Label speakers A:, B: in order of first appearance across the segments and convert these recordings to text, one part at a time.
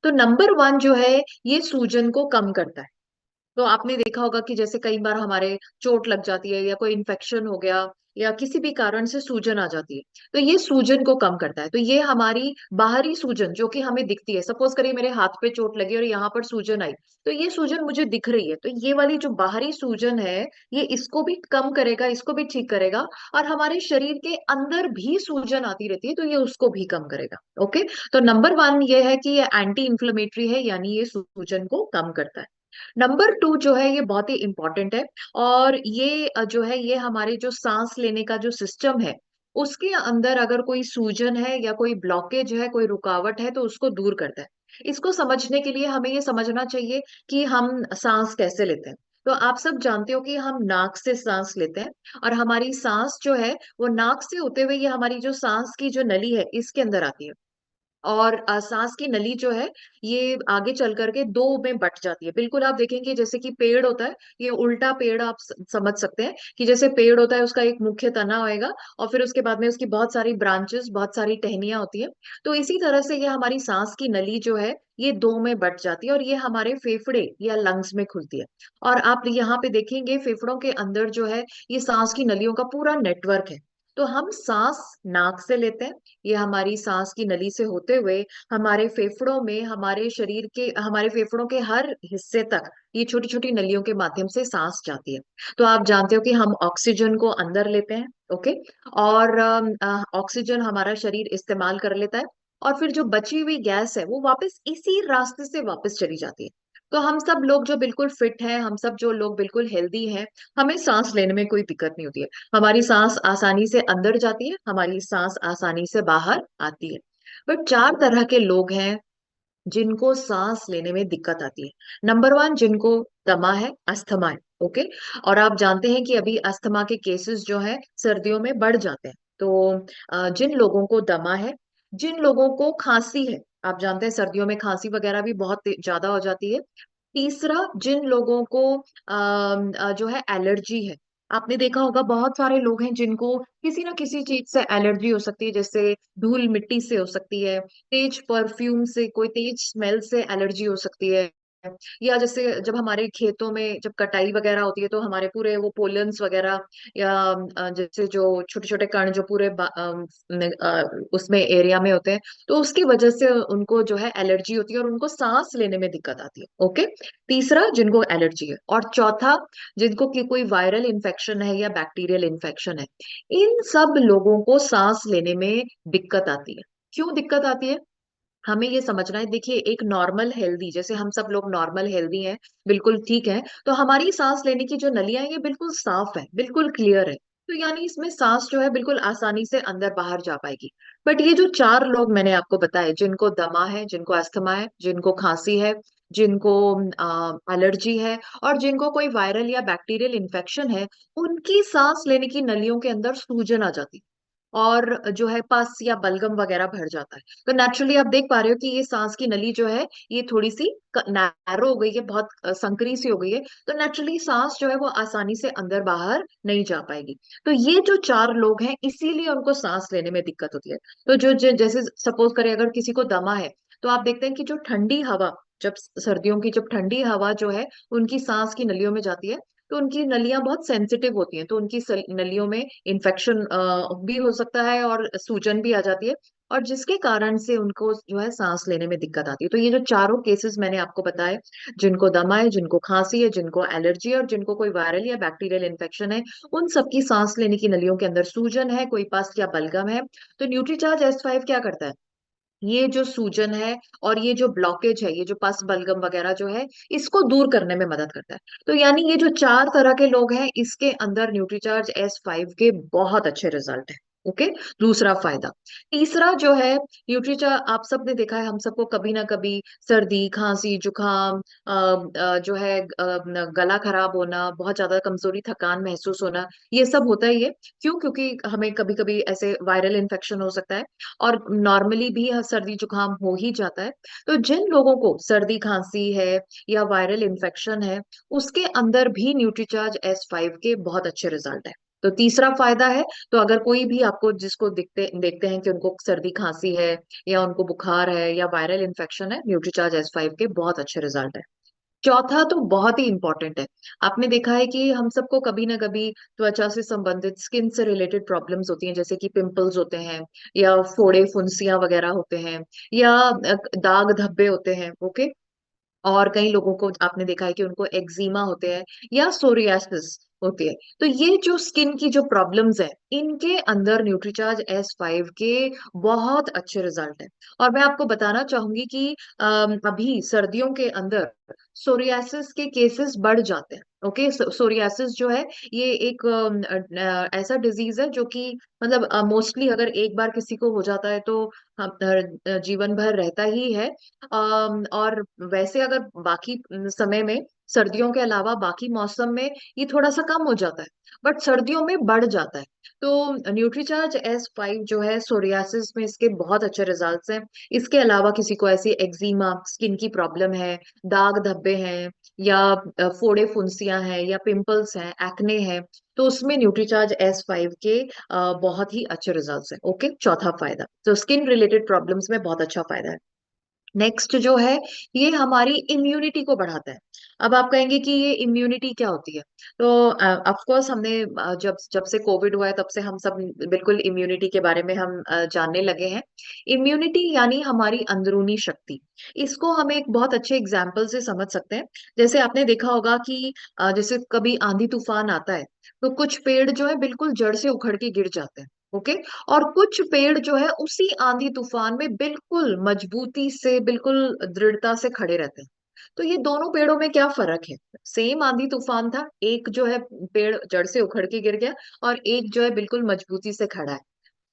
A: तो number one जो है, ये सूजन को कम करता है। तो आपने देखा होगा कि जैसे कई बार हमारे चोट लग जाती है या कोई इन्फेक्शन हो गया या किसी भी कारण से सूजन आ जाती है, तो ये सूजन को कम करता है। तो ये हमारी बाहरी सूजन जो कि हमें दिखती है, सपोज करिए मेरे हाथ पे चोट लगी और यहाँ पर सूजन आई, तो ये सूजन मुझे दिख रही है, तो ये वाली जो बाहरी सूजन है, ये इसको भी कम करेगा, इसको भी ठीक करेगा। और हमारे शरीर के अंदर भी सूजन आती रहती है, तो ये उसको भी कम करेगा। ओके। तो नंबर वन ये है कि ये एंटी इंफ्लेमेटरी है, यानी ये सूजन को कम करता है। नंबर टू जो है, ये बहुत ही इंपॉर्टेंट है। और ये जो है, ये हमारे जो सांस लेने का जो सिस्टम है, उसके अंदर अगर कोई सूजन है या कोई ब्लॉकेज है, कोई रुकावट है, तो उसको दूर करता है। इसको समझने के लिए हमें ये समझना चाहिए कि हम सांस कैसे लेते हैं। तो आप सब जानते हो कि हम नाक से सांस लेते हैं, और हमारी सांस जो है वो नाक से होते हुए ये हमारी जो सांस की जो नली है इसके अंदर आती है। और सांस की नली जो है, ये आगे चल करके दो में बट जाती है। बिल्कुल आप देखेंगे जैसे कि पेड़ होता है, ये उल्टा पेड़ आप समझ सकते हैं कि जैसे पेड़ होता है, उसका एक मुख्य तना होएगा और फिर उसके बाद में उसकी बहुत सारी ब्रांचेस, बहुत सारी टहनियां होती है। तो इसी तरह से ये हमारी सांस की नली जो है, ये दो में बट जाती है, और ये हमारे फेफड़े या लंग्स में खुलती है। और आप यहाँ पे देखेंगे फेफड़ों के अंदर जो है, ये सांस की नलियों का पूरा नेटवर्क है। तो हम सांस नाक से लेते हैं, ये हमारी सांस की नली से होते हुए हमारे फेफड़ों में, हमारे शरीर के, हमारे फेफड़ों के हर हिस्से तक ये छोटी छोटी नलियों के माध्यम से सांस जाती है। तो आप जानते हो कि हम ऑक्सीजन को अंदर लेते हैं। ओके। और ऑक्सीजन हमारा शरीर इस्तेमाल कर लेता है, और फिर जो बची हुई गैस है वो वापस इसी रास्ते से वापस चली जाती है। तो हम सब लोग जो बिल्कुल फिट हैं, हम सब जो लोग बिल्कुल हेल्दी हैं, हमें सांस लेने में कोई दिक्कत नहीं होती है। हमारी सांस आसानी से अंदर जाती है, हमारी सांस आसानी से बाहर आती है। बट चार तरह के लोग हैं जिनको सांस लेने में दिक्कत आती है। नंबर वन, जिनको दमा है, अस्थमा है। ओके। और आप जानते हैं कि अभी अस्थमा के केसेस जो है सर्दियों में बढ़ जाते हैं। तो जिन लोगों को दमा है, जिन लोगों को खांसी है, आप जानते हैं सर्दियों में खांसी वगैरह भी बहुत ज्यादा हो जाती है। तीसरा, जिन लोगों को जो है एलर्जी है। आपने देखा होगा बहुत सारे लोग हैं जिनको किसी ना किसी चीज से एलर्जी हो सकती है, जैसे धूल मिट्टी से हो सकती है, तेज परफ्यूम से, कोई तेज स्मेल से एलर्जी हो सकती है, या जैसे जब हमारे खेतों में जब कटाई वगैरह होती है, तो हमारे पूरे वो पोलन्स वगैरह, या जैसे जो छोटे छोटे कण जो पूरे उसमें एरिया में होते हैं, तो उसकी वजह से उनको जो है एलर्जी होती है और उनको सांस लेने में दिक्कत आती है। ओके। तीसरा, जिनको एलर्जी है। और चौथा, जिनको की कोई वायरल इन्फेक्शन है या बैक्टीरियल इन्फेक्शन है। इन सब लोगों को सांस लेने में दिक्कत आती है। क्यों दिक्कत आती है, हमें ये समझना है। देखिए, एक नॉर्मल हेल्दी, जैसे हम सब लोग नॉर्मल हेल्दी हैं, बिल्कुल ठीक है, तो हमारी सांस लेने की जो नलियां हैं ये बिल्कुल साफ है, बिल्कुल क्लियर है। तो यानी इसमें सांस जो है बिल्कुल आसानी से अंदर बाहर जा पाएगी। बट ये जो चार लोग मैंने आपको बताए, जिनको दमा है, जिनको अस्थमा है, जिनको खांसी है, जिनको एलर्जी है, और जिनको कोई वायरल या बैक्टीरियल इन्फेक्शन है, उनकी सांस लेने की नलियों के अंदर सूजन आ जाती है, और जो है पस या बलगम वगैरह भर जाता है। तो नेचुरली आप देख पा रहे हो कि ये सांस की नली जो है, ये थोड़ी सी नैरो हो गई है, बहुत संकरी सी हो गई है। तो नेचुरली सांस जो है वो आसानी से अंदर बाहर नहीं जा पाएगी। तो ये जो चार लोग हैं, इसीलिए उनको सांस लेने में दिक्कत होती है। तो जैसे सपोज करें अगर किसी को दमा है, तो आप देखते हैं कि जो ठंडी हवा, जब सर्दियों की जब ठंडी हवा जो है उनकी सांस की नलियों में जाती है, तो उनकी नलियां बहुत सेंसिटिव होती हैं, तो उनकी नलियों में इन्फेक्शन भी हो सकता है और सूजन भी आ जाती है, और जिसके कारण से उनको जो है सांस लेने में दिक्कत आती है। तो ये जो चारों केसेस मैंने आपको बताए, जिनको दमा है, जिनको खांसी है, जिनको एलर्जी है, और जिनको कोई वायरल या बैक्टीरियल इन्फेक्शन है, उन सबकी सांस लेने की नलियों के अंदर सूजन है, कोई पस या बलगम है। तो न्यूट्रीचार्ज S5 क्या करता है, ये जो सूजन है और ये जो ब्लॉकेज है, ये जो पस बलगम वगैरह जो है, इसको दूर करने में मदद करता है। तो यानी ये जो चार तरह के लोग हैं, इसके अंदर न्यूट्रीचार्ज S5 के बहुत अच्छे रिजल्ट है। ओके। दूसरा फायदा। तीसरा जो है, न्यूट्रीचार्ज, आप सबने देखा है, हम सबको कभी ना कभी सर्दी, खांसी, जुकाम, जो है गला खराब होना, बहुत ज्यादा कमजोरी, थकान महसूस होना, ये सब होता ही है। क्यों? क्योंकि हमें कभी कभी ऐसे वायरल इन्फेक्शन हो सकता है, और नॉर्मली भी सर्दी जुकाम हो ही जाता है। तो जिन लोगों को सर्दी खांसी है या वायरल इन्फेक्शन है, उसके अंदर भी न्यूट्रीचार्ज S5 के बहुत अच्छे रिजल्ट है। तो तीसरा फायदा है, तो अगर कोई भी आपको जिसको दिखते देखते हैं कि उनको सर्दी खांसी है या उनको बुखार है या वायरल इन्फेक्शन है, न्यूट्रीचार्ज S5 के बहुत अच्छे रिजल्ट है। चौथा तो बहुत ही इंपॉर्टेंट है। आपने देखा है कि हम सबको कभी ना कभी त्वचा से संबंधित स्किन से रिलेटेड प्रॉब्लम्स होती हैं, जैसे कि पिंपल्स होते हैं या फोड़े फुंसियां वगैरह होते हैं या दाग धब्बे होते हैं। ओके। और कई लोगों को आपने देखा है कि उनको एक्जिमा होते हैं या सोरियासिस होती है। तो ये जो स्किन की जो प्रॉब्लम्स है, इनके अंदर न्यूट्रीचार्ज S5 के बहुत अच्छे रिजल्ट है। और मैं आपको बताना चाहूंगी कि अभी सर्दियों के अंदर सोरियासिस के केसेस बढ़ जाते हैं। ओके। सोरियासिस जो है ये एक ऐसा डिजीज है जो कि मतलब मोस्टली अगर एक बार किसी को हो जाता है तो हम जीवन भर रहता ही है। और वैसे अगर बाकी समय में, सर्दियों के अलावा बाकी मौसम में ये थोड़ा सा कम हो जाता है, बट सर्दियों में बढ़ जाता है। तो न्यूट्रीचार्ज S5 जो है, सोरियासिस में इसके बहुत अच्छे रिजल्ट्स हैं। इसके अलावा किसी को ऐसी एक्जिमा स्किन की प्रॉब्लम है, दाग धब्बे हैं या फोड़े फुंसियां हैं या पिंपल्स हैं, एक्ने हैं, तो उसमें न्यूट्रीचार्ज S5 के बहुत ही अच्छे रिजल्ट्स हैं। ओके। चौथा फायदा तो स्किन रिलेटेड प्रॉब्लम्स में बहुत अच्छा फायदा है। नेक्स्ट जो है, ये हमारी इम्यूनिटी को बढ़ाता है। अब आप कहेंगे कि ये इम्यूनिटी क्या होती है? तो ऑफ कोर्स हमने जब जब से कोविड हुआ है तब से हम सब बिल्कुल इम्यूनिटी के बारे में हम जानने लगे हैं। इम्यूनिटी यानी हमारी अंदरूनी शक्ति। इसको हम एक बहुत अच्छे एग्जाम्पल से समझ सकते हैं। जैसे आपने देखा होगा कि जैसे कभी आंधी तूफान आता है तो कुछ पेड़ जो है बिल्कुल जड़ से उखड़ के गिर जाते हैं। ओके। और कुछ पेड़ जो है उसी आंधी तूफान में बिल्कुल मजबूती से, बिल्कुल दृढ़ता से खड़े रहते हैं। तो ये दोनों पेड़ों में क्या फर्क है? सेम आंधी तूफान था, एक जो है पेड़ जड़ से उखड़ के गिर गया और एक जो है बिल्कुल मजबूती से खड़ा है।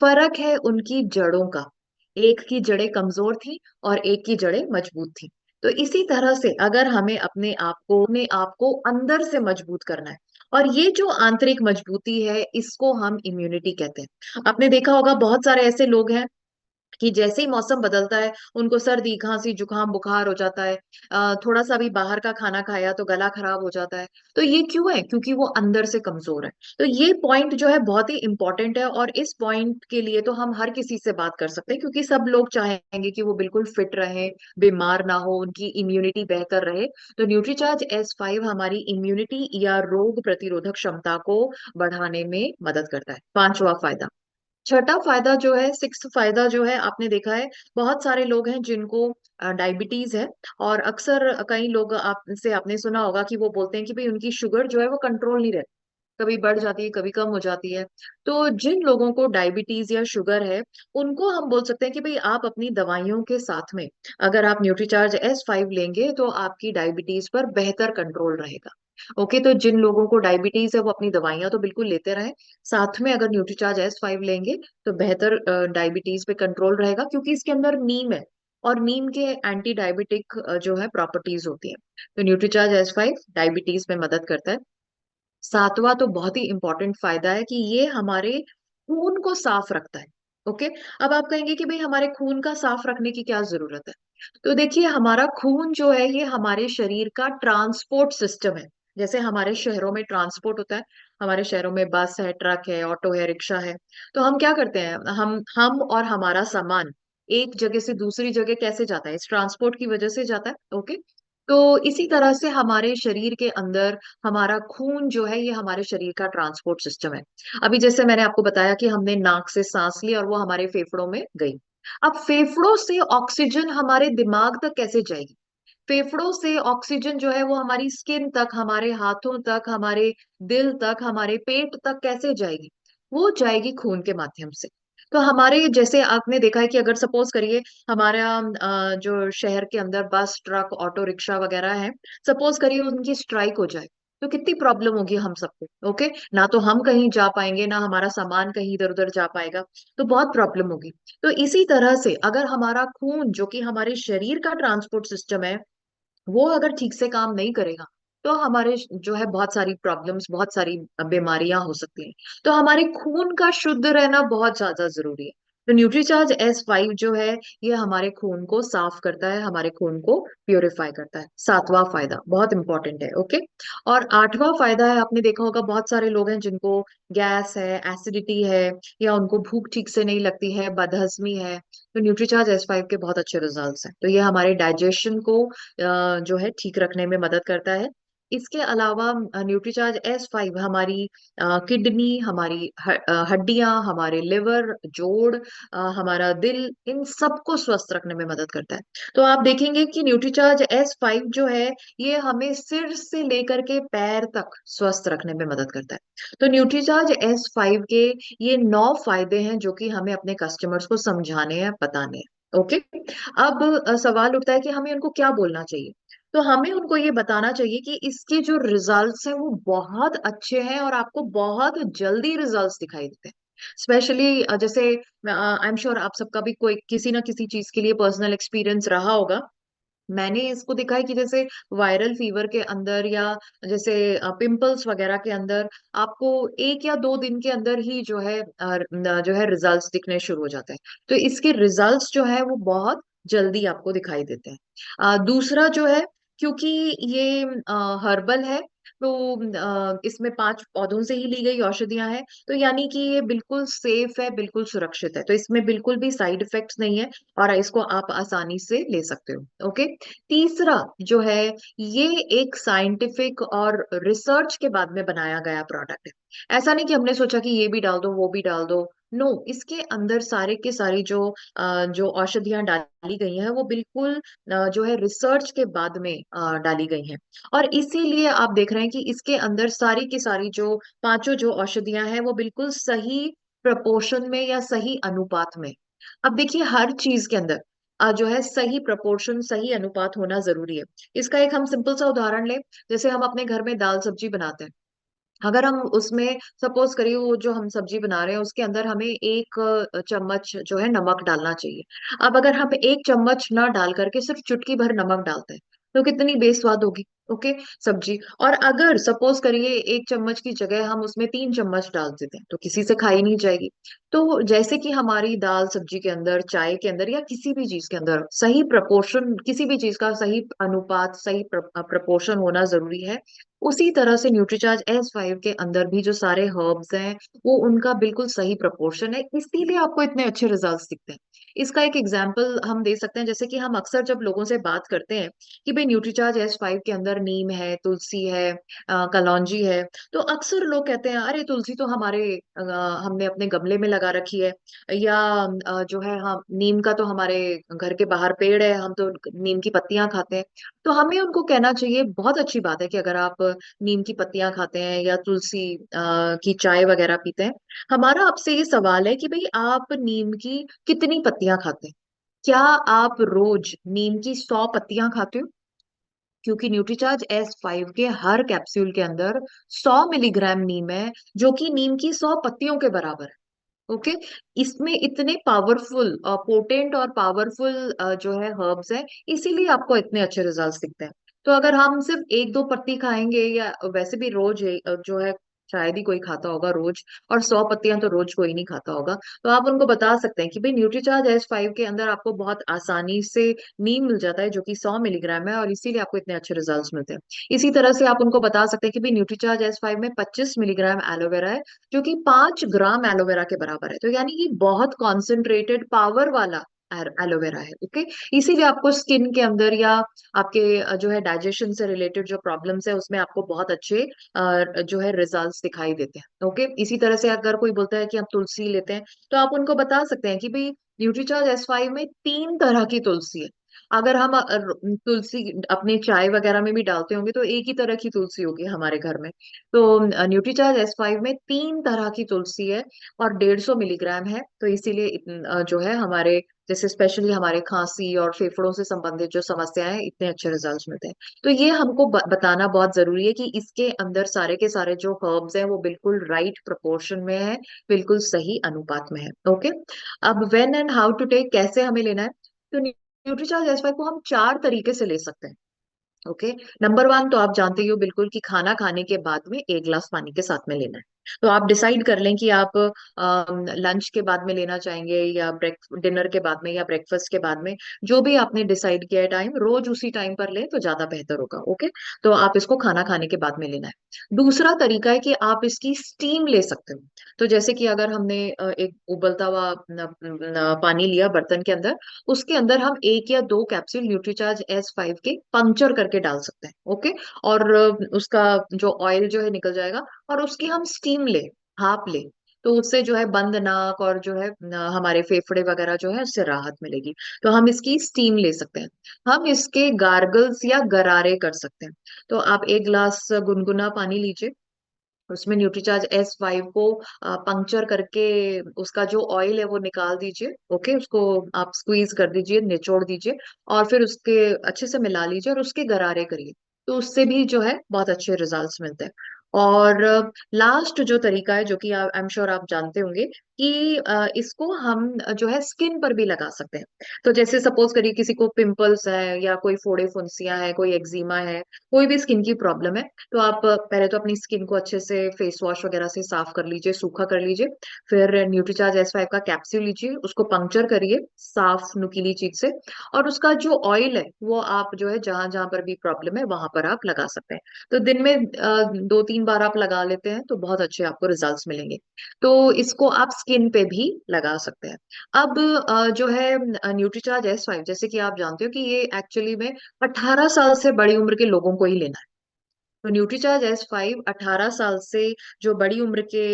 A: फर्क है उनकी जड़ों का। एक की जड़ें कमजोर थी और एक की जड़ें मजबूत थी। तो इसी तरह से अगर हमें अपने आप को अंदर से मजबूत करना है, और ये जो आंतरिक मजबूती है इसको हम इम्यूनिटी कहते हैं। आपने देखा होगा बहुत सारे ऐसे लोग हैं कि जैसे ही मौसम बदलता है उनको सर्दी खांसी जुकाम बुखार हो जाता है। थोड़ा सा भी बाहर का खाना खाया तो गला खराब हो जाता है। तो ये क्यों है? क्योंकि वो अंदर से कमजोर है। तो ये पॉइंट जो है बहुत ही इंपॉर्टेंट है, और इस पॉइंट के लिए तो हम हर किसी से बात कर सकते हैं, क्योंकि सब लोग चाहेंगे कि वो बिल्कुल फिट रहे, बीमार ना हो, उनकी इम्यूनिटी बेहतर रहे। तो न्यूट्रीचार्ज S5 हमारी इम्यूनिटी या रोग प्रतिरोधक क्षमता को बढ़ाने में मदद करता है। पांचवा फायदा। छठा फायदा जो है, सिक्स फायदा जो है, आपने देखा है बहुत सारे लोग हैं जिनको डायबिटीज है। और अक्सर कई लोग आपसे आपने सुना होगा कि वो बोलते हैं कि भाई उनकी शुगर जो है वो कंट्रोल नहीं रहती, कभी बढ़ जाती है कभी कम हो जाती है। तो जिन लोगों को डायबिटीज या शुगर है, उनको हम बोल सकते हैं कि भाई आप अपनी दवाइयों के साथ में अगर आप न्यूट्रीचार्ज S5 लेंगे तो आपकी डायबिटीज पर बेहतर कंट्रोल रहेगा। ओके। तो जिन लोगों को डायबिटीज है वो अपनी दवाइयां तो बिल्कुल लेते रहें, साथ में अगर न्यूट्रीचार्ज S5 लेंगे तो बेहतर डायबिटीज पे कंट्रोल रहेगा, क्योंकि इसके अंदर नीम है और नीम के एंटी डायबिटिक जो है प्रॉपर्टीज होती है। तो न्यूट्रीचार्ज S5 डायबिटीज में मदद करता है। सातवां तो बहुत ही इंपॉर्टेंट फायदा है कि ये हमारे खून को साफ रखता है। ओके। अब आप कहेंगे कि भाई हमारे खून का साफ रखने की क्या जरूरत है? तो देखिए, हमारा खून जो है ये हमारे शरीर का ट्रांसपोर्ट सिस्टम है। जैसे हमारे शहरों में ट्रांसपोर्ट होता है, हमारे शहरों में बस है, ट्रक है, ऑटो है, रिक्शा है। तो हम क्या करते हैं, हम और हमारा सामान एक जगह से दूसरी जगह कैसे जाता है? इस ट्रांसपोर्ट की वजह से जाता है। ओके। तो इसी तरह से हमारे शरीर के अंदर हमारा खून जो है ये हमारे शरीर का ट्रांसपोर्ट सिस्टम है। अभी जैसे मैंने आपको बताया कि हमने नाक से सांस ली और वो हमारे फेफड़ों में गई। अब फेफड़ों से ऑक्सीजन हमारे दिमाग तक कैसे जाएगी? फेफड़ों से ऑक्सीजन जो है वो हमारी स्किन तक, हमारे हाथों तक, हमारे दिल तक, हमारे पेट तक कैसे जाएगी? वो जाएगी खून के माध्यम से। तो हमारे जैसे आपने देखा है कि अगर सपोज करिए हमारा जो शहर के अंदर बस ट्रक ऑटो रिक्शा वगैरह है, सपोज करिए उनकी स्ट्राइक हो जाए, तो कितनी प्रॉब्लम होगी हम सबको। ओके। ना तो हम कहीं जा पाएंगे, ना हमारा सामान कहीं इधर उधर जा पाएगा। तो बहुत प्रॉब्लम होगी। तो इसी तरह से अगर हमारा खून जो कि हमारे शरीर का ट्रांसपोर्ट सिस्टम है, वो अगर ठीक से काम नहीं करेगा, तो हमारे जो है बहुत सारी प्रॉब्लम्स, बहुत सारी बीमारियां हो सकती हैं। तो हमारे खून का शुद्ध रहना बहुत ज्यादा जरूरी है। तो न्यूट्रीचार्ज S5 जो है ये हमारे खून को साफ करता है, हमारे खून को प्यूरिफाई करता है। सातवां फायदा बहुत इंपॉर्टेंट है, ओके। और आठवां फायदा है, आपने देखा होगा बहुत सारे लोग हैं जिनको गैस है, एसिडिटी है, या उनको भूख ठीक से नहीं लगती है, बदहजमी है, तो न्यूट्रीचार्ज S5 के बहुत अच्छे रिजल्ट्स हैं। तो ये हमारे डाइजेशन को जो है ठीक रखने में मदद करता है। इसके अलावा न्यूट्रीचार्ज S5 हमारी किडनी, हमारी हड्डियां, हमारे लिवर, जोड़, हमारा दिल, इन सबको स्वस्थ रखने में मदद करता है। तो आप देखेंगे कि न्यूट्रीचार्ज S5 जो है ये हमें सिर से लेकर के पैर तक स्वस्थ रखने में मदद करता है। तो न्यूट्रीचार्ज S5 के ये 9 फायदे हैं जो कि हमें अपने कस्टमर्स को समझाने हैं, बताने हैं, ओके। अब सवाल उठता है कि हमें उनको क्या बोलना चाहिए। तो हमें उनको ये बताना चाहिए कि इसके जो रिजल्ट्स हैं वो बहुत अच्छे हैं और आपको बहुत जल्दी रिजल्ट्स दिखाई देते हैं। स्पेशली जैसे आई एम श्योर आप सबका भी कोई किसी ना किसी चीज के लिए पर्सनल एक्सपीरियंस रहा होगा। मैंने इसको देखा है कि जैसे वायरल फीवर के अंदर, या जैसे पिंपल्स वगैरह के अंदर, आपको 1 या 2 दिन के अंदर ही जो है रिजल्ट्स दिखने शुरू हो जाते हैं। तो इसके रिजल्ट्स जो है वो बहुत जल्दी आपको दिखाई देते हैं। दूसरा जो है, क्योंकि ये हर्बल है, तो इसमें 5 पौधों से ही ली गई औषधियां हैं, तो यानी कि ये बिल्कुल सेफ है, बिल्कुल सुरक्षित है, तो इसमें बिल्कुल भी साइड इफेक्ट्स नहीं है, और इसको आप आसानी से ले सकते हो, ओके। तीसरा जो है, ये एक साइंटिफिक और रिसर्च के बाद में बनाया गया प्रोडक्ट है। ऐसा नहीं कि हमने सोचा कि ये भी डाल दो वो भी डाल दो, नो, इसके अंदर सारे के सारी जो औषधियां डाली गई हैं वो बिल्कुल जो है रिसर्च के बाद में डाली गई हैं। और इसीलिए आप देख रहे हैं कि इसके अंदर सारी की सारी जो पांचों जो औषधियां हैं वो बिल्कुल सही प्रपोर्शन में या सही अनुपात में। अब देखिए हर चीज के अंदर जो है सही प्रपोर्शन, सही अनुपात होना जरूरी है। इसका एक हम सिंपल सा उदाहरण लें। जैसे हम अपने घर में दाल सब्जी बनाते हैं, अगर हम उसमें सपोज करिए वो जो हम सब्जी बना रहे हैं उसके अंदर हमें 1 चम्मच जो है नमक डालना चाहिए। अब अगर हम 1 चम्मच ना डाल करके सिर्फ चुटकी भर नमक डालते हैं तो कितनी बेस्वाद होगी, ओके, सब्जी। और अगर सपोज करिए 1 चम्मच की जगह हम उसमें 3 चम्मच डाल देते हैं तो किसी से खाई नहीं जाएगी। तो जैसे कि हमारी दाल सब्जी के अंदर, चाय के अंदर, या किसी भी चीज के अंदर सही प्रपोर्शन, किसी भी चीज का सही अनुपात, सही प्रपोर्शन होना जरूरी है, उसी तरह से न्यूट्रीचार्ज S5 के अंदर भी जो सारे हर्ब्स हैं वो उनका बिल्कुल सही प्रपोर्शन है, इसीलिए आपको इतने अच्छे रिजल्ट्स दिखते हैं। इसका एक एग्जांपल हम दे सकते हैं, जैसे कि हम अक्सर जब लोगों से बात करते हैं कि भाई न्यूट्रीचार्ज S5 के अंदर नीम है, तुलसी है, कलौंजी है, तो अक्सर लोग कहते हैं अरे तुलसी तो हमने अपने गमले में लगा रखी है, या जो है हम नीम का तो हमारे घर के बाहर पेड़ है, हम तो नीम की पत्तियां खाते हैं। तो हमें उनको कहना चाहिए बहुत अच्छी बात है कि अगर आप नीम की पत्तियां खाते हैं या तुलसी की चाय वगैरह पीते हैं। हमारा आपसे ये सवाल है कि भाई आप नीम की कितनी पत्तियां खाते हैं? क्या आप रोज नीम की 100 पत्तियां खाते हो? क्योंकि न्यूट्रीचार्ज S5 के हर कैप्सूल के अंदर 100 मिलीग्राम नीम है, जो कि नीम की 100 पत्तियों के बराबर है, ओके। इसमें इतने पावरफुल, पोटेंट और पावरफुल जो है हर्ब्स हैं, इसीलिए आपको इतने अच्छे रिजल्ट्स दिखते हैं। तो अगर हम सिर्फ 1 2 पत्ती खाएंगे, या वैसे भी रोज जो है शायद ही कोई खाता होगा रोज, और 100 पत्तियां तो रोज कोई नहीं खाता होगा, तो आप उनको बता सकते हैं कि भाई न्यूट्रीचार्ज S5 के अंदर आपको बहुत आसानी से नीम मिल जाता है जो कि 100 मिलीग्राम है, और इसीलिए आपको इतने अच्छे रिजल्ट्स मिलते हैं। इसी तरह से आप उनको बता सकते हैं कि भाई न्यूट्रीचार्ज S5 में 25 मिलीग्राम एलोवेरा है, जो कि 5 ग्राम एलोवेरा के बराबर है, तो यानी कि बहुत कॉन्सेंट्रेटेड पावर वाला एलोवेरा है, ओके। इसीलिए आपको स्किन के अंदर, या आपके जो है डाइजेशन से रिलेटेड जो प्रॉब्लम्स है उसमें आपको बहुत अच्छे जो है रिजल्ट्स दिखाई देते हैं, ओके। इसी तरह से अगर कोई बोलता है कि हम तुलसी लेते हैं, तो आप उनको बता सकते हैं कि भाई न्यूट्रीचार्ज S5 में 3 तरह की तुलसी है। अगर हम तुलसी अपने चाय वगैरह में भी डालते होंगे तो एक ही तरह की तुलसी होगी हमारे घर में। तो न्यूट्रीचार्ज S5 में 3 तरह की तुलसी है, और 150 मिलीग्राम है, तो इसीलिए जो है हमारे, जैसे स्पेशली हमारे खांसी और फेफड़ों से संबंधित जो समस्याएं हैं, इतने अच्छे रिजल्ट्स मिलते हैं। तो ये हमको बताना बहुत जरूरी है कि इसके अंदर सारे के सारे जो हर्ब्स हैं वो बिल्कुल राइट प्रोपोर्शन में है, बिल्कुल सही अनुपात में है, ओके। अब when and how to take, कैसे हमें लेना है, तो न्यूट्रीचार्ज S5 को हम 4 तरीके से ले सकते हैं, ओके। नंबर 1 तो आप जानते ही हो बिल्कुल कि खाना खाने के बाद में 1 गिलास पानी के साथ में लेना है। तो आप डिसाइड कर लें कि आप लंच के बाद में लेना चाहेंगे या ब्रेक डिनर के बाद में या ब्रेकफास्ट के बाद में। जो भी आपने डिसाइड किया है टाइम, रोज उसी टाइम पर लें तो ज्यादा बेहतर होगा। ओके, तो आप इसको खाना खाने के बाद में लेना है। दूसरा तरीका है कि आप इसकी स्टीम ले सकते हो। तो जैसे कि अगर हमने एक उबलता हुआ पानी लिया बर्तन के अंदर, उसके अंदर हम एक या दो कैप्सूल न्यूट्रीचार्ज S5 के पंक्चर करके डाल सकते हैं। ओके, और उसका जो ऑयल जो है निकल जाएगा, और उसकी हम स्टीम ले, भाप ले, तो उससे जो है बंद नाक और जो है हमारे फेफड़े वगैरह जो है उससे राहत मिलेगी। तो हम इसकी स्टीम ले सकते हैं। हम इसके गार्गल्स या गरारे कर सकते हैं। तो आप एक गिलास गुनगुना पानी लीजिए, उसमें न्यूट्रीचार्ज S5 को पंक्चर करके उसका जो ऑयल है वो निकाल दीजिए। ओके, उसको आप स्क्वीज कर दीजिए, निचोड़ दीजिए, और फिर उसके अच्छे से मिला लीजिए और उसके गरारे करिए। तो उससे भी जो है बहुत अच्छे रिजल्ट्स मिलते हैं। और लास्ट जो तरीका है, जो कि आई एम श्योर आप जानते होंगे, कि इसको हम जो है स्किन पर भी लगा सकते हैं। तो जैसे सपोज करिए किसी को पिंपल्स है या कोई फोड़े फुंसियां है, कोई एक्जिमा है, कोई भी स्किन की प्रॉब्लम है, तो आप पहले तो अपनी स्किन को अच्छे से फेस वॉश वगैरह से साफ कर लीजिए, सूखा कर लीजिए। फिर न्यूट्रीचार्ज S5 का कैप्सूल लीजिए, उसको पंक्चर करिए साफ नुकीली चीज से, और उसका जो ऑयल है वो आप जो है जहां जहां पर भी प्रॉब्लम है वहां पर आप लगा सकते हैं। तो दिन में 2-3 बार आप लगा लेते हैं तो बहुत अच्छे आपको रिजल्ट्स मिलेंगे। तो इसको आप स्किन पे भी लगा सकते हैं। अब जो है न्यूट्रीचार्ज S5, जैसे कि आप जानते हो कि ये एक्चुअली में 18 साल से बड़ी उम्र के लोगों को ही लेना है। तो न्यूट्रीचार्ज S5 18 साल से जो बड़ी उम्र के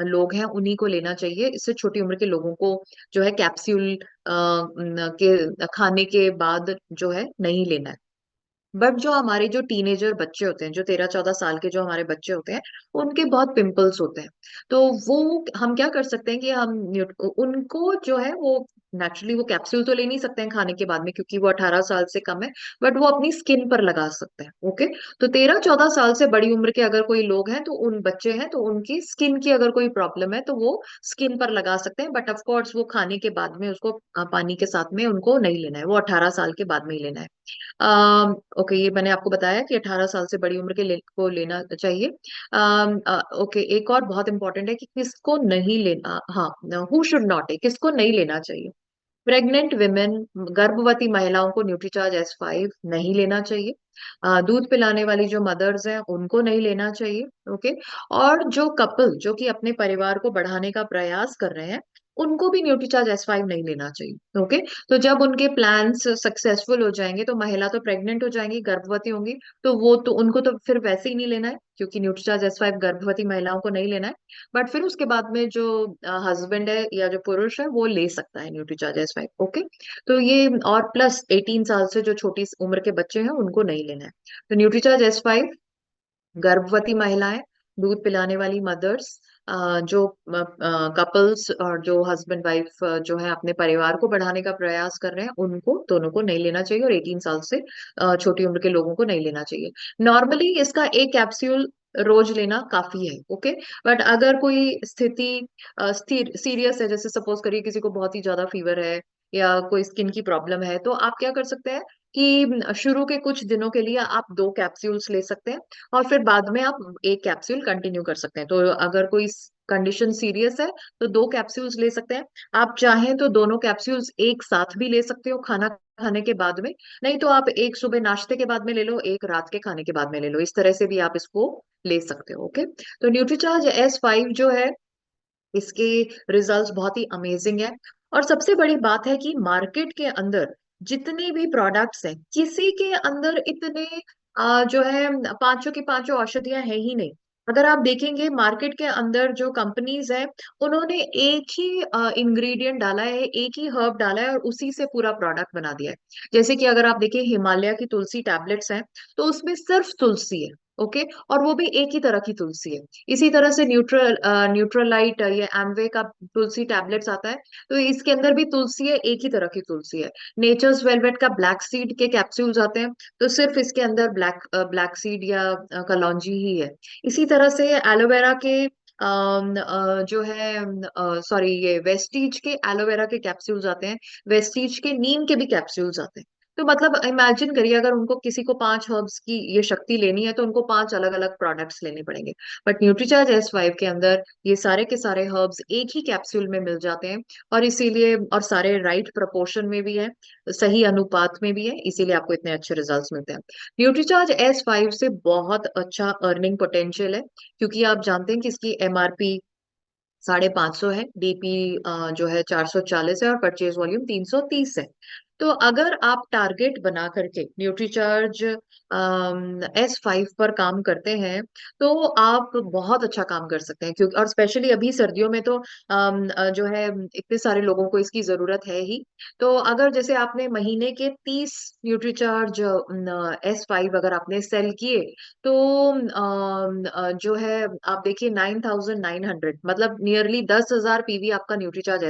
A: लोग हैं उन्हीं को लेना चाहिए। इससे छोटी उम्र के लोगों को जो है कैप्सूल के खाने के बाद जो है नहीं लेना है। बट जो हमारे जो टीनेजर बच्चे होते हैं, जो 13-14 साल के जो हमारे बच्चे होते हैं, उनके बहुत पिंपल्स होते हैं। तो वो हम क्या कर सकते हैं कि उनको जो है वो नेचुरली वो कैप्सूल तो ले नहीं सकते हैं खाने के बाद में, क्योंकि वो 18 साल से कम है। बट वो अपनी स्किन पर लगा सकते हैं। ओके, तो 13-14 साल से बड़ी उम्र के अगर कोई लोग हैं, तो उन बच्चे हैं तो उनकी स्किन की अगर कोई प्रॉब्लम है तो वो स्किन पर लगा सकते हैं। बट ऑफ कोर्स वो खाने के बाद में उसको पानी के साथ में उनको नहीं लेना है, वो 18 साल के बाद में ही लेना है। ओके, ये मैंने आपको बताया कि 18 साल से बड़ी उम्र के को लेना चाहिए। ओके, एक और बहुत इंपॉर्टेंट है कि किसको नहीं लेना, हाँ, हु शुड नॉट टेक, किसको नहीं लेना चाहिए। प्रेग्नेंट विमेन, गर्भवती महिलाओं को न्यूट्रीचार्ज S5 नहीं लेना चाहिए। दूध पिलाने वाली जो मदर्स हैं उनको नहीं लेना चाहिए। ओके, और जो कपल जो कि अपने परिवार को बढ़ाने का प्रयास कर रहे हैं, उनको भी न्यूट्रीचार्ज S5 नहीं लेना चाहिए। ओके, तो जब उनके प्लान्स सक्सेसफुल हो जाएंगे, तो महिला तो प्रेग्नेंट हो जाएंगी, गर्भवती होंगी, तो वो तो उनको तो फिर वैसे ही नहीं लेना है, क्योंकि न्यूट्रीचार्ज S5 गर्भवती महिलाओं को नहीं लेना है। बट फिर उसके बाद में जो हस्बैंड है या जो पुरुष है वो ले सकता है न्यूट्रीचार्ज S5। ओके, तो ये, और प्लस 18 साल से जो छोटी उम्र के बच्चे हैं उनको नहीं लेना है। तो न्यूट्रीचार्ज S5 गर्भवती महिलाएं, दूध पिलाने वाली मदर्स, जो कपल्स और जो हस्बैंड वाइफ जो है अपने परिवार को बढ़ाने का प्रयास कर रहे हैं, उनको दोनों को नहीं लेना चाहिए। और 18 साल से छोटी उम्र के लोगों को नहीं लेना चाहिए। नॉर्मली इसका एक कैप्सूल रोज लेना काफी है। ओके, बट अगर कोई स्थिति स्थिर सीरियस है, जैसे सपोज करिए किसी को बहुत ही ज्यादा फीवर है या कोई स्किन की प्रॉब्लम है, तो आप क्या कर सकते हैं कि शुरू के कुछ दिनों के लिए आप 2 कैप्सूल्स ले सकते हैं, और फिर बाद में आप एक कैप्सूल कंटिन्यू कर सकते हैं। तो अगर कोई कंडीशन सीरियस है तो 2 कैप्सूल्स ले सकते हैं। आप चाहें तो दोनों कैप्सूल्स एक साथ भी ले सकते हो खाना खाने के बाद में। नहीं तो आप एक सुबह नाश्ते के बाद में ले लो, एक रात के खाने के बाद में ले लो, इस तरह से भी आप इसको ले सकते हो। ओके, तो न्यूट्रीचार्ज S5 जो है, इसके रिजल्ट्स बहुत ही अमेजिंग है। और सबसे बड़ी बात है कि मार्केट के अंदर जितने भी प्रोडक्ट्स हैं, किसी के अंदर इतने जो है पांचों की पांचों औषधियां है ही नहीं। अगर आप देखेंगे मार्केट के अंदर जो कंपनीज हैं, उन्होंने एक ही इंग्रेडिएंट डाला है, एक ही हर्ब डाला है और उसी से पूरा प्रोडक्ट बना दिया है। जैसे कि अगर आप देखिए हिमालय की तुलसी टैबलेट्स हैं, तो उसमें सिर्फ तुलसी है। ओके, और वो भी एक ही तरह की तुलसी है। इसी तरह से न्यूट्रलाइट, ये एमवे का तुलसी टैबलेट्स आता है, तो इसके अंदर भी तुलसी है, एक ही तरह की तुलसी है। नेचर्स वेलवेट का ब्लैक सीड के कैप्सूल्स आते हैं, तो सिर्फ इसके अंदर ब्लैक सीड या कलौंजी ही है। इसी तरह से एलोवेरा के जो है, सॉरी, ये वेस्टीज के एलोवेरा के कैप्सूल्स आते हैं, वेस्टीज के नीम के भी कैप्सूल्स आते हैं। तो मतलब इमेजिन करिए अगर उनको किसी को 5 हर्ब्स की ये शक्ति लेनी है तो उनको 5 अलग अलग प्रोडक्ट्स लेने पड़ेंगे। बट न्यूट्रीचार्ज S5 के अंदर ये सारे के सारे हर्ब्स एक ही कैप्सूल में मिल जाते हैं, और इसीलिए और सारे राइट प्रपोर्शन में भी है, सही अनुपात में भी है, इसीलिए आपको इतने अच्छे रिजल्ट्स मिलते हैं। न्यूट्रीचार्ज S5 से बहुत अच्छा अर्निंग पोटेंशियल है, क्योंकि आप जानते हैं कि इसकी MRP 550 है, DP जो है 440 है, और परचेज वॉल्यूम 330 है। तो अगर आप टारगेट बना करके न्यूट्रीचार्ज S5 पर काम करते हैं तो आप बहुत अच्छा काम कर सकते हैं, क्योंकि और स्पेशली अभी सर्दियों में तो जो है इतने सारे लोगों को इसकी जरूरत है ही। तो अगर जैसे आपने महीने के 30 न्यूट्रीचार्ज S5 अगर आपने सेल किए, तो जो है आप देखिए 9,900, मतलब नियरली 10,000 PV आपका न्यूट्रीचार्ज